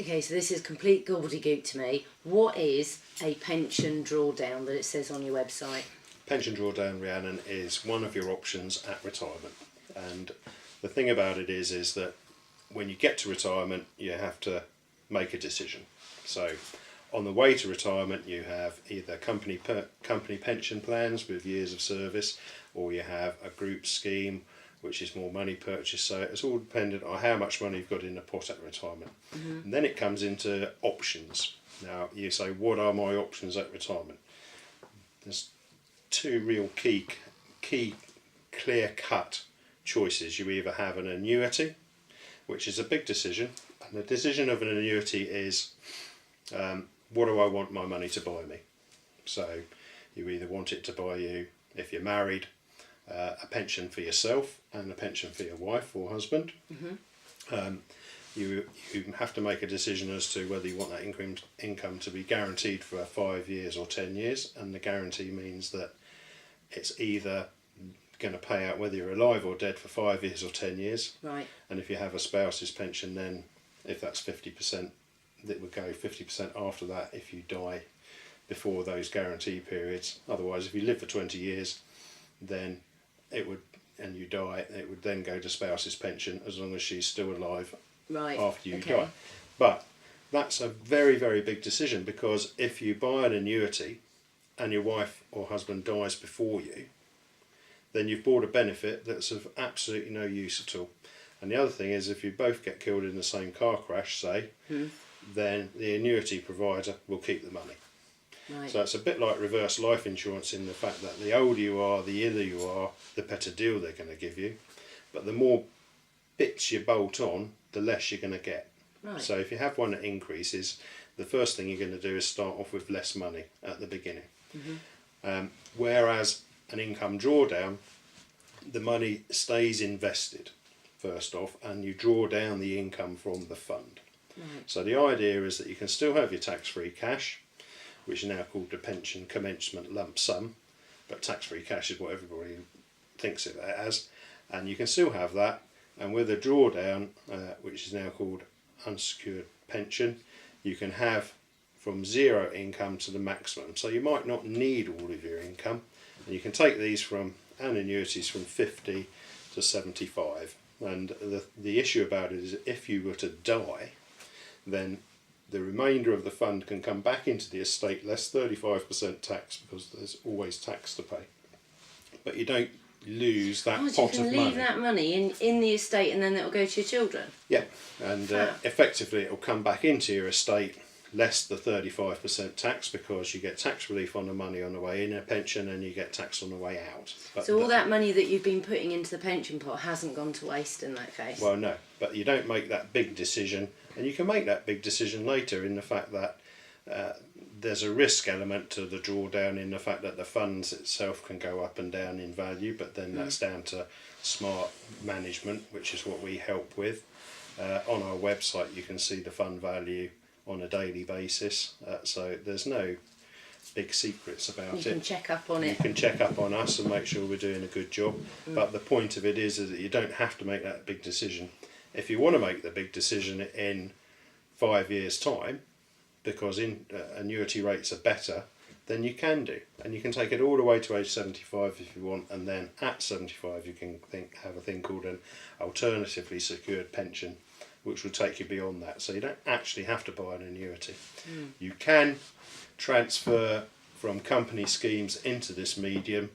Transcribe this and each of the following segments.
Okay, so this is complete gobbledygook to me. What is a pension drawdown that it says on your website? Pension drawdown, Rhiannon, is one of your options at retirement. And the thing about it is that when you get to retirement, you have to make a decision. So on the way to retirement, you have either company pension plans with years of service, or you have a group scheme, which is more money purchase. So it's all dependent on how much money you've got in the pot at retirement. Mm-hmm. And then it comes into options. Now you say, what are my options at retirement? There's two real key clear-cut choices. You either have an annuity, which is a big decision, and the decision of an annuity is what do I want my money to buy me? So you either want it to buy you, if you're married, a pension for yourself and a pension for your wife or husband. Mm-hmm. You have to make a decision as to whether you want that income to be guaranteed for 5 years or 10 years, and the guarantee means that it's either going to pay out whether you're alive or dead for 5 years or 10 years. Right. And if you have a spouse's pension, then if that's 50%, it would go 50% after that if you die before those guarantee periods. Otherwise, if you live for 20 years, then it would, and you die, it would then go to spouse's pension as long as she's still alive after you die. But that's a very, very big decision, because if you buy an annuity and your wife or husband dies before you, then you've bought a benefit that's of absolutely no use at all. And the other thing is, if you both get killed in the same car crash, say, then the annuity provider will keep the money. Right. So it's a bit like reverse life insurance in the fact that the older you are, the iller you are, the better deal they're going to give you. But the more bits you bolt on, the less you're going to get. Right. So if you have one that increases, the first thing you're going to do is start off with less money at the beginning. Mm-hmm. Whereas an income drawdown, the money stays invested first off, and you draw down the income from the fund. Right. So the idea is that you can still have your tax-free cash, which is now called the pension commencement lump sum, but tax-free cash is what everybody thinks of it as, and you can still have that. And with a drawdown, which is now called unsecured pension, you can have from zero income to the maximum. So you might not need all of your income, and you can take these from annuities from 50 to 75. And the issue about it is, if you were to die, then the remainder of the fund can come back into the estate less 35% tax, because there's always tax to pay. But you don't lose that pot of money. You can leave that money in the estate, and then it'll go to your children? Yeah, and effectively it'll come back into your estate less the 35% tax, because you get tax relief on the money on the way in a pension, and you get tax on the way out. But so all that money that you've been putting into the pension pot hasn't gone to waste in that case? Well, no, but you don't make that big decision, and you can make that big decision later in the fact that there's a risk element to the drawdown, in the fact that the funds itself can go up and down in value, but then that's down to smart management, which is what we help with. On our website you can see the fund value on a daily basis, so there's no big secrets about it. You can check up on it. You can check up on us and make sure we're doing a good job. But the point of it is that you don't have to make that big decision. If you want to make the big decision in 5 years' time, because annuity rates are better, then you can do, and you can take it all the way to age 75 if you want, and then at 75 you can have a thing called an alternatively secured pension, which will take you beyond that. So you don't actually have to buy an annuity. You can transfer from company schemes into this medium,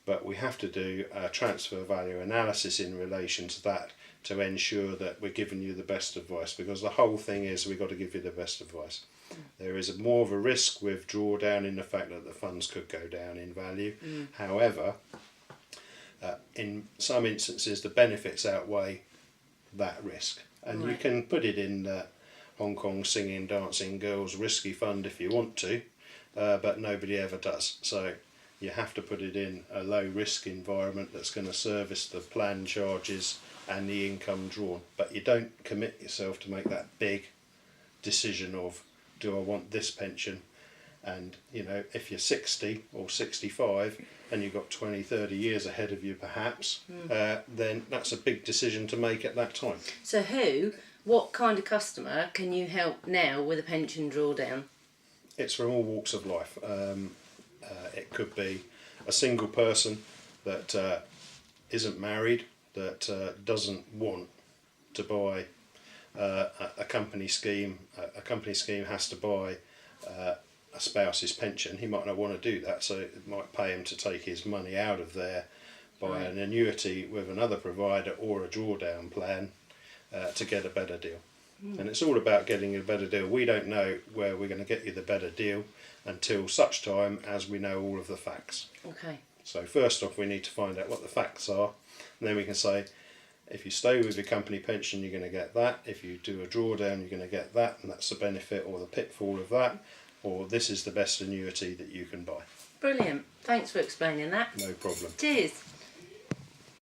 but we have to do a transfer value analysis in relation to that to ensure that we're giving you the best advice, because the whole thing is we've got to give you the best advice. There is more of a risk with drawdown in the fact that the funds could go down in value. However, in some instances the benefits outweigh that risk, and you can put it in the Hong Kong singing, dancing girls risky fund if you want to, but nobody ever does. So you have to put it in a low risk environment that's going to service the plan charges and the income drawn, but you don't commit yourself to make that big decision of, do I want this pension? And you know, if you're 60 or 65 and you've got 20-30 years ahead of you perhaps, then that's a big decision to make at that time. So who What kind of customer can you help now with a pension drawdown? It's from all walks of life. It could be a single person that isn't married, that doesn't want to buy a company scheme. A company scheme has to buy a spouse's pension. He might not want to do that, so it might pay him to take his money out of there, buy an annuity with another provider or a drawdown plan to get a better deal. And it's all about getting a better deal. We don't know where we're going to get you the better deal until such time as we know all of the facts. Okay. So first off, we need to find out what the facts are, and then we can say, if you stay with your company pension, you're going to get that. If you do a drawdown, you're going to get that, and that's the benefit or the pitfall of that. Or this is the best annuity that you can buy. Brilliant. Thanks for explaining that. No problem. Cheers.